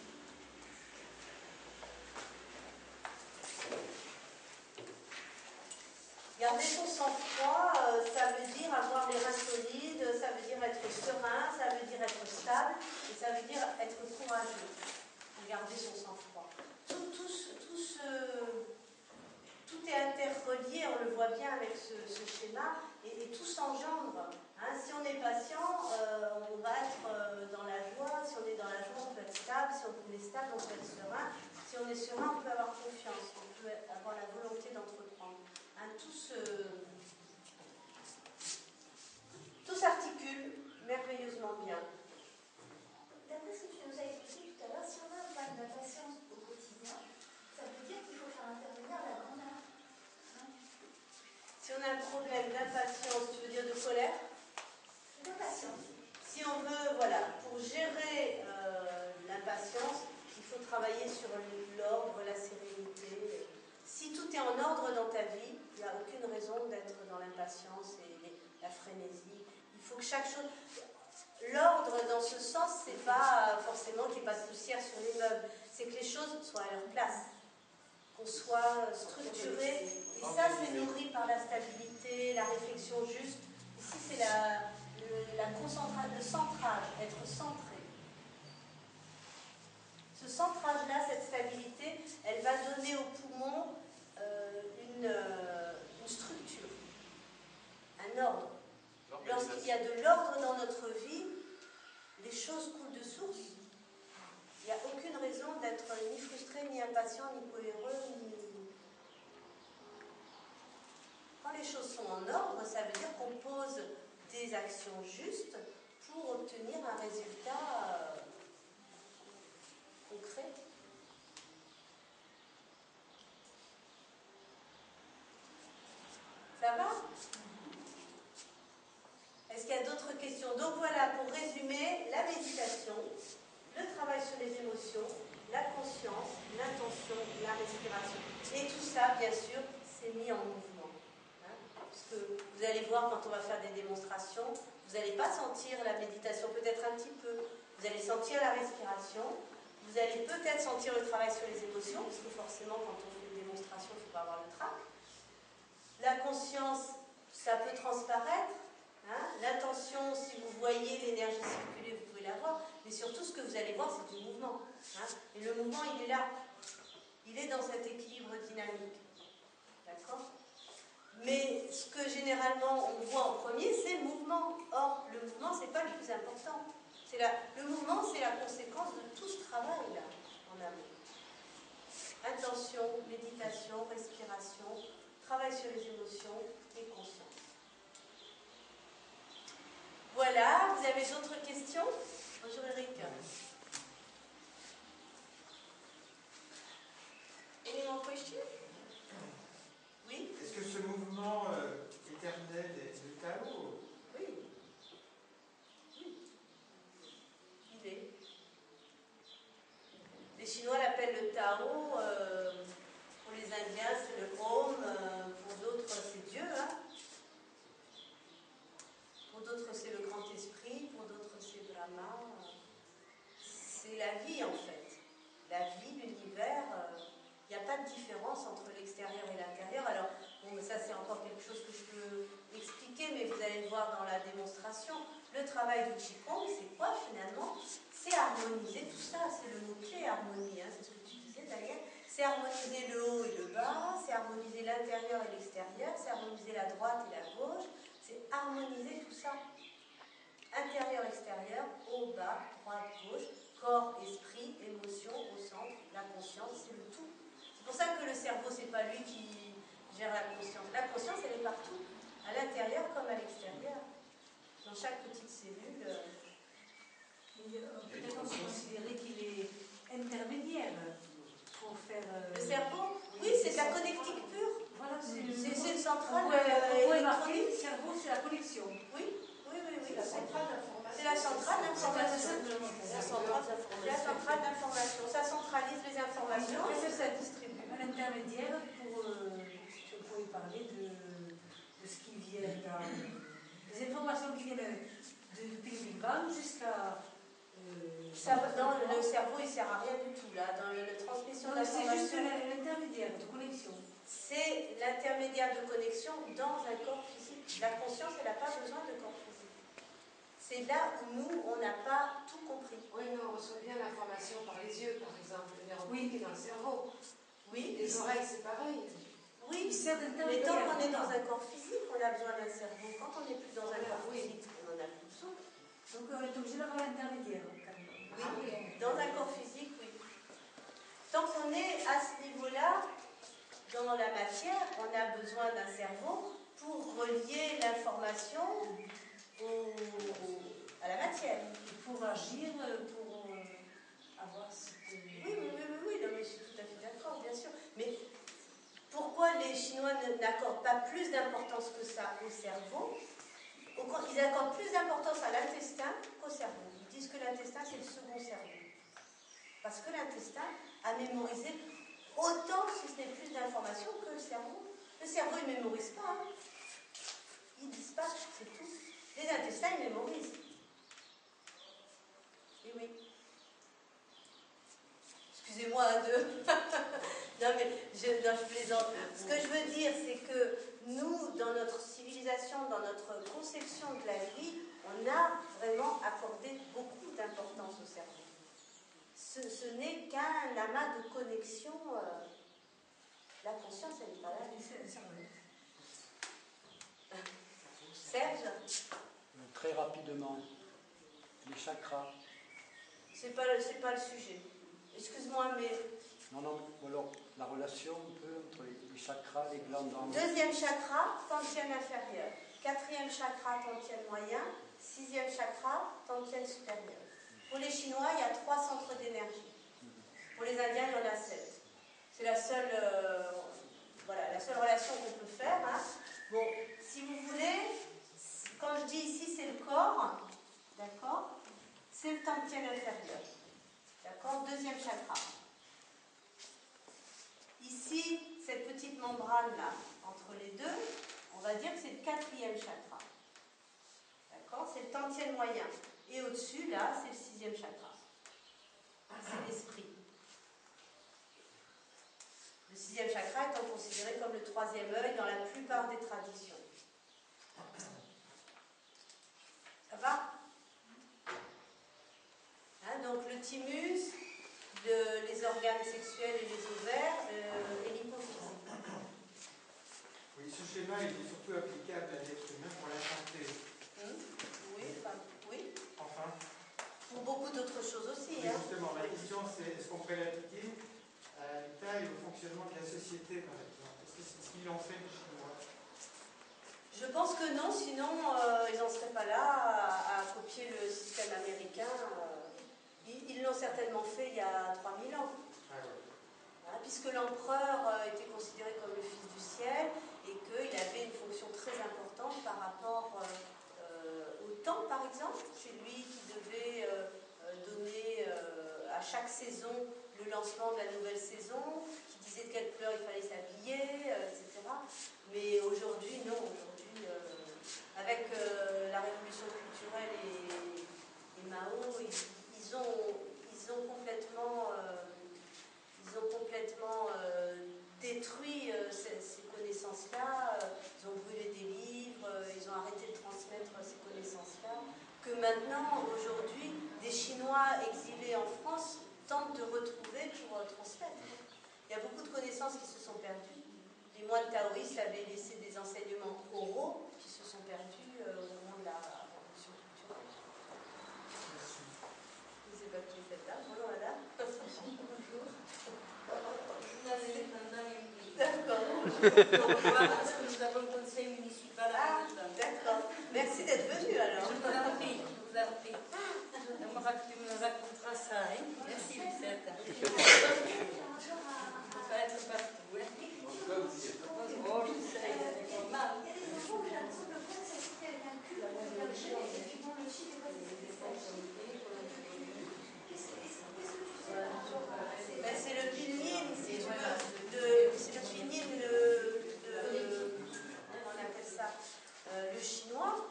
Garder son sang-froid, ça veut dire avoir les reins solides, ça veut dire être serein, ça veut dire être stable, et ça veut dire être courageux. Garder son sang-froid. Tout est interrelié, on le voit bien avec ce schéma, et tout s'engendre. Hein, si on est patient, on va être dans la joie. Si on est dans la joie, on peut être stable. Si on est stable, on peut être serein. Si on est serein, on peut avoir confiance. On peut avoir la volonté d'entreprendre. Hein, tout s'articule merveilleusement bien. D'après ce que tu nous as expliqué tout à l'heure, si on a un problème d'impatience au quotidien, ça veut dire qu'il faut faire intervenir la grand-mère. Hein? Si on a un problème d'impatience, tu veux dire de colère? D'impatience. Si on veut, voilà, pour gérer l'impatience, il faut travailler sur l'ordre, la sérénité. Si tout est en ordre dans ta vie, il n'y a aucune raison d'être dans l'impatience et la frénésie. Il faut que chaque chose... L'ordre, dans ce sens, c'est pas forcément qu'il n'y ait pas de poussière sur les meubles. C'est que les choses soient à leur place. Qu'on soit structuré. Et ça, c'est nourri par la stabilité, la réflexion juste. Ici, c'est le centrage, être centré. Ce centrage-là, cette stabilité, elle va donner au poumon une structure, un ordre. Lorsqu'il y a de l'ordre dans notre vie, les choses coulent de source. Il n'y a aucune raison d'être ni frustré, ni impatient, ni coléreux, ni... Quand les choses sont en ordre, ça veut dire qu'on pose des actions justes pour obtenir un résultat concret. Ça va? Est-ce qu'il y a d'autres questions? Donc voilà, pour résumer, la méditation, le travail sur les émotions, la conscience, l'intention, la respiration. Et tout ça, bien sûr, c'est mis en mouvement. Hein? Parce que vous allez voir quand on va faire des démonstrations, vous n'allez pas sentir la méditation, peut-être un petit peu. Vous allez sentir la respiration, vous allez peut-être sentir le travail sur les émotions, parce que forcément, quand on fait une démonstration, il faut pas avoir le trac. La conscience, ça peut transparaître. Hein? L'intention, si vous voyez l'énergie circuler, vous pouvez la voir. Mais surtout, ce que vous allez voir, c'est du mouvement. Hein? Et le mouvement, il est là. Il est dans cet équilibre dynamique. D'accord? Mais ce que généralement on voit en premier, c'est le mouvement. Or, le mouvement, ce n'est pas le plus important. Le mouvement, c'est la conséquence de tout ce travail-là, en amont. Intention, méditation, respiration, travail sur les émotions et conscience. Voilà, vous avez d'autres questions? Bonjour Eric. question? Oui? Est-ce que ce mouvement éternel est le Tao? Oui. Oui. Il est. Les Chinois l'appellent le Tao. Pour les Indiens, c'est le Om. Pour d'autres, c'est Dieu. Hein? Pour d'autres, c'est le grand esprit. Pour d'autres, c'est Brahma. C'est la vie, en fait. La vie, l'univers. Il n'y a pas de différence entre l'extérieur et l'intérieur. Alors, bon, ça, c'est encore quelque chose que je peux expliquer, mais vous allez le voir dans la démonstration. Le travail du Qigong, c'est quoi finalement? C'est harmoniser tout ça. C'est le mot-clé, harmonie. Hein, c'est ce que tu disais d'ailleurs. C'est harmoniser le haut et le bas. C'est harmoniser l'intérieur et l'extérieur. C'est harmoniser la droite et la gauche. C'est harmoniser tout ça. Intérieur, extérieur, haut, bas, droite, gauche, corps, esprit, émotion, au centre, la conscience, c'est le tout. C'est pour ça que le cerveau, c'est pas lui qui gère la conscience. La conscience, elle est partout, à l'intérieur comme à l'extérieur. Dans chaque petite cellule. Peut-être on peut considérer qu'il est intermédiaire pour faire. Le cerveau, oui, c'est de la connectique pure. Voilà, c'est une centrale électronique. Le cerveau, c'est la connexion. Oui. C'est la centrale d'information. C'est la centrale d'information. C'est la centrale d'information. Ça centralise les informations. Après, ça distribue un intermédiaire pour. Je pourrais parler de ce qui vient des informations qui viennent depuis le Big Bang jusqu'à. Dans le cerveau, il ne sert à rien du tout, là. Dans la transmission d'informations. C'est juste l'intermédiaire de connexion. C'est l'intermédiaire de connexion dans un corps physique. La conscience, elle n'a pas besoin de corps physique. C'est là où nous, on n'a pas tout compris. Oui, mais on reçoit bien l'information par les yeux, par exemple, le nerf optique est dans le cerveau. Oui. Les oreilles, c'est pareil. Oui, mais tant qu'on est dans un corps physique, on a besoin d'un cerveau. Quand on n'est plus dans un corps physique, on n'en a plus besoin. Donc on est obligé d'avoir l'intermédiaire. Oui, dans un corps physique, oui. Tant qu'on est à ce niveau-là, dans la matière, on a besoin d'un cerveau pour relier l'information à la matière. Pour agir, pour avoir cette... Oui, non, mais je suis tout à fait d'accord, bien sûr. Mais pourquoi les Chinois n'accordent pas plus d'importance que ça au cerveau? Ils accordent plus d'importance à l'intestin qu'au cerveau. Ils disent que l'intestin, c'est le second cerveau. Parce que l'intestin a mémorisé autant, si ce n'est plus d'informations, que le cerveau. Le cerveau, il ne mémorise pas. Hein. Il dispatche, c'est tout. Les intestins, ils mémorisent. Et oui. Excusez-moi non, mais je plaisante. Ce que je veux dire, c'est que nous, dans notre civilisation, dans notre conception de la vie, on a vraiment accordé beaucoup d'importance au cerveau. Ce n'est qu'un amas de connexions. La conscience, elle n'est pas là. Serge? Très rapidement, les chakras. C'est pas le sujet. Excuse-moi, mais... Non, alors la relation un peu entre les chakras, les glandes en... Deuxième chakra, tantien inférieur. Quatrième chakra, tantien moyen. Sixième chakra, tantien supérieur. Pour les Chinois, il y a 3 centres d'énergie. Pour les Indiens, il y en a 7. C'est la seule, la seule relation qu'on peut faire. Hein. Bon, si vous voulez, quand je dis ici, c'est le corps, d'accord? C'est le tantien inférieur. D'accord? Deuxième chakra. Ici, cette petite membrane-là, entre les deux, on va dire que c'est le 4e chakra. D'accord? C'est le tantien moyen. Et au-dessus, là, c'est le 6e chakra. C'est l'esprit. Le 6e chakra étant considéré comme le 3e œil dans la plupart des traditions. Ça va? Hein, donc le thymus, les organes sexuels et les ovaires et l'hypophyse. Oui, ce schéma il est surtout applicable à l'être humain pour la santé. Oui. Enfin. Pour beaucoup d'autres choses aussi. Mais justement, ma question c'est est-ce qu'on pourrait l'appliquer à l'état et au fonctionnement de la société, par exemple? Est-ce que c'est ce qu'ils ont fait les Chinois? Je pense que non, sinon ils n'en seraient pas là à copier le système américain. Ils l'ont certainement fait il y a 3000 ans. Ah ouais. Hein, puisque l'empereur, saison le lancement de la nouvelle saison, qui disait de quelle couleur il fallait s'habiller, etc. Mais aujourd'hui, non. Aujourd'hui, avec la révolution culturelle et Mao, ils ont complètement détruit ces connaissances-là. Ils ont brûlé des livres, ils ont arrêté de transmettre ces connaissances-là. Que maintenant, aujourd'hui, des Chinois exilés en France tentent de retrouver pour transmettre. Il y a beaucoup de connaissances qui se sont perdues. Les moines taoïstes avaient laissé des enseignements oraux qui se sont perdus au moment de la révolution culturelle. Je ne sais pas qui est cette dame. Bonjour madame. Bonjour. D'accord. Parce que nous avons le conseil municipal. Ah, d'accord. Merci d'être venu alors. Je vous en prie, je vous en prie. Tu me raconteras ça, hein. Merci Lucette. Il ne faut pas être partout, hein. Oh, je sais, il y a des moments. Il y a des enfants où j'ai l'impression que le cours, ça c'était un cul, et puis bon, le chiffre, c'est pas Qu'est-ce que tu sais par rapport à ces... C'est le pinyin, si tu veux, c'est le pinyin, comment on appelle ça, le chinois,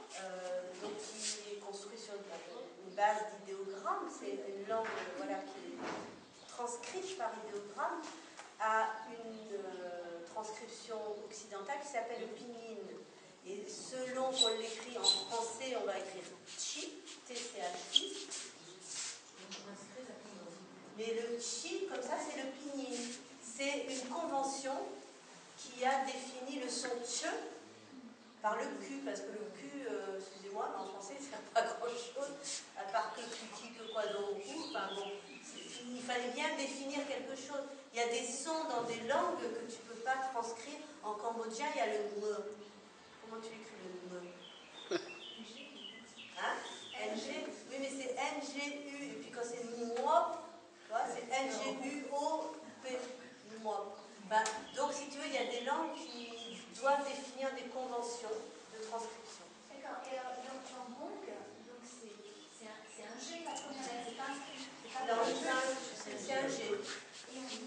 donc qui est construit sur une base d'idéogrammes. C'est une langue qui est transcrite par idéogramme, à une transcription occidentale qui s'appelle le pinyin. Et selon qu'on l'écrit en français, on va écrire chi, T-C-H-I. Mais le chi, comme ça, c'est le pinyin. C'est une convention qui a défini le son che par le Q, parce que le Q, excusez-moi, mais en français, ça ne sert pas grand-chose, à part que qui, que quoi, donc, enfin bon, il fallait bien définir quelque chose. Il y a des sons dans des langues que tu ne peux pas transcrire. En cambodgien, il y a le me. Comment tu écris le me? Hein? NG? Oui, mais c'est NGU, et puis quand c'est moi, c'est NGUOP, moi. Donc, si tu veux, il y a des langues qui doivent définir des conventions de transcription. D'accord. Et alors, en Hong, donc c'est un G, la première lettre, c'est pas un Q. Non, c'est un G. Et on dit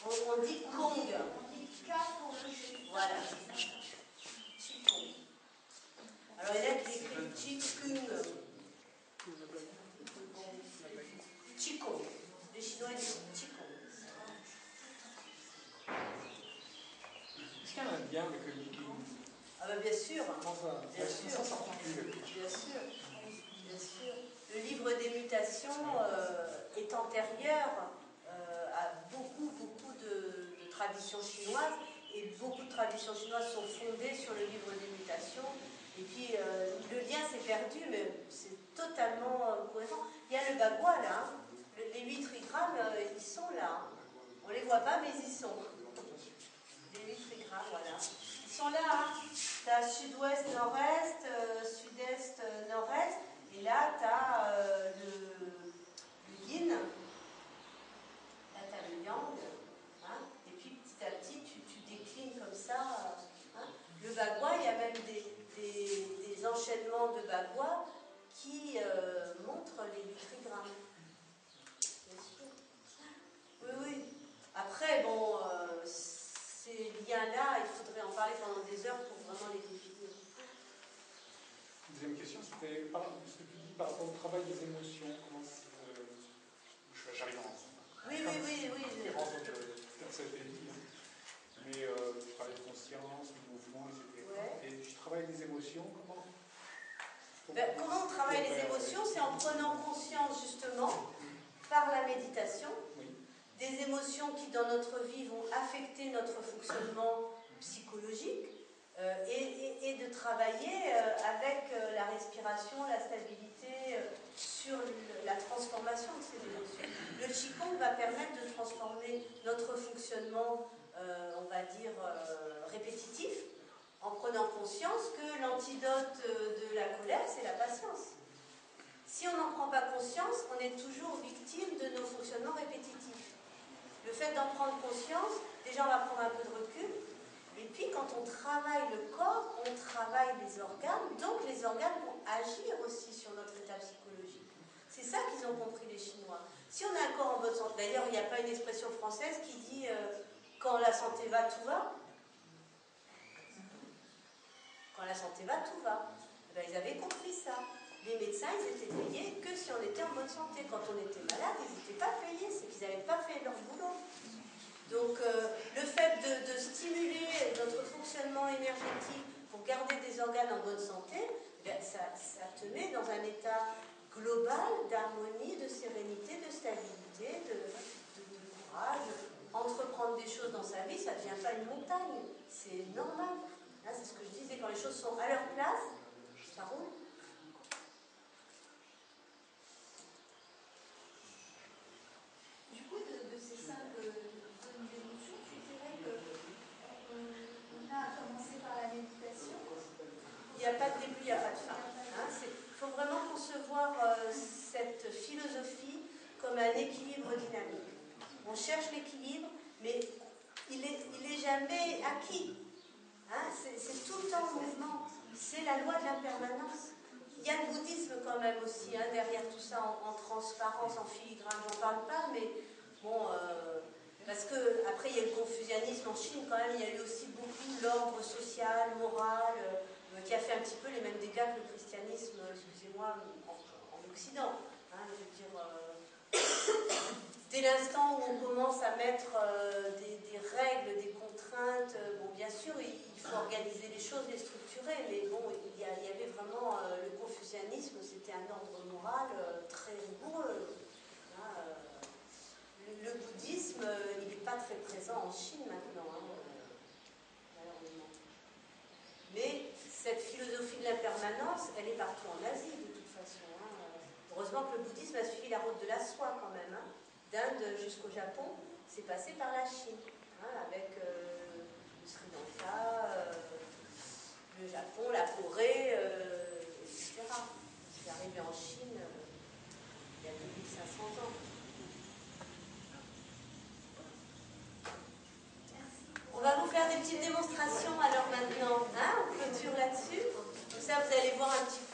On dit Kong. On dit K pour le G. Voilà. Chikong. Alors, il y en a qui écrivent Chikung. Chikong. Les Chinois disent Chikong. Est-ce qu'il y a un lien avec le Viking? Ah ben bien sûr. Comment ça? Bien sûr. Ça s'articule. Bien sûr. Bien sûr. Le livre des mutations est antérieur à beaucoup de traditions chinoises, et beaucoup de traditions chinoises sont fondées sur le livre des mutations. Et puis le lien s'est perdu, mais c'est totalement cohérent. Il y a le bagua là, hein. Les 8 trigrammes, ils sont là. Hein. On ne les voit pas, mais ils y sont. Les 8 trigrammes, voilà. Ils sont là. Hein. Tu as sud-ouest, nord-est, sud-est, nord-est. Et là, tu as le yin. Là, tu as le yang. Hein. Et puis, petit à petit, tu déclines comme ça. Hein. Le bagua, il y a même des enchaînements de bagua qui montrent les 8 trigrammes. Bien sûr. Oui, oui. Après, bon, ces liens-là, il faudrait en parler pendant des heures pour vraiment les définir. Deuxième question, c'était ce que tu dis par rapport au travail des émotions. Comment j'arrive en Oui. Peut-être ça a été dit, hein. Mais tu travailles de conscience, du mouvement, etc. Ouais. Et tu travailles des émotions, comment on travaille les émotions? C'est en prenant conscience, justement, par la méditation, des émotions qui, dans notre vie, vont affecter notre fonctionnement psychologique, et de travailler avec la respiration, la stabilité, sur la transformation de ces émotions. Le Qigong va permettre de transformer notre fonctionnement, on va dire, répétitif, en prenant conscience que l'antidote de la colère, c'est la patience. Si on n'en prend pas conscience, on est toujours victime de nos fonctionnements répétitifs. Le fait d'en prendre conscience, déjà on va prendre un peu de recul, et puis quand on travaille le corps, on travaille les organes, donc les organes vont agir aussi sur notre état psychologique. C'est ça qu'ils ont compris les Chinois. Si on a un corps en bonne santé, d'ailleurs il n'y a pas une expression française qui dit quand la santé va, tout va. Quand la santé va, tout va. Eh bien, ils avaient compris ça. Les médecins, ils étaient payés que si on était en bonne santé. Quand on était malade, ils n'étaient pas payés, c'est qu'ils n'avaient pas fait leur boulot. Donc le fait de stimuler notre fonctionnement énergétique pour garder des organes en bonne santé, eh bien, ça te met dans un état global d'harmonie, de sérénité, de stabilité, de courage. Entreprendre des choses dans sa vie, ça ne devient pas une montagne, c'est normal. Hein, c'est ce que je disais, quand les choses sont à leur place, ça roule. Du coup, de ces 5 zones d'émotion, tu dirais qu'on a commencé par la méditation. Il n'y a pas de début, il n'y a pas de fin. Il faut vraiment concevoir cette philosophie comme un équilibre dynamique. On cherche l'équilibre, mais il est jamais acquis. Hein, c'est tout le temps en mouvement. C'est la loi de l'impermanence. Il y a le bouddhisme quand même aussi, hein, derrière tout ça, en transparence, en filigrane, j'en parle pas, mais bon, parce que après il y a le confucianisme en Chine quand même, il y a eu aussi beaucoup l'ordre social, moral, qui a fait un petit peu les mêmes dégâts que le christianisme, excusez-moi, en Occident. Hein, je veux dire, dès l'instant où on commence à mettre des règles, des contraintes, bon bien sûr il faut organiser les choses, les structurer, mais bon il y avait vraiment le confucianisme, c'était un ordre moral très rigoureux. Hein, le bouddhisme, il n'est pas très présent en Chine maintenant, hein, malheureusement. Mais cette philosophie de l'impermanence, elle est partout en Asie de toute façon. Hein. Heureusement que le bouddhisme a suivi la route de la soie quand même. Hein. D'Inde jusqu'au Japon, c'est passé par la Chine, hein, avec le Sri Lanka, le Japon, la Corée, etc. C'est arrivé en Chine il y a 2500 ans. On va vous faire des petites démonstrations alors maintenant, hein, on clôture là-dessus. Comme ça, vous allez voir un petit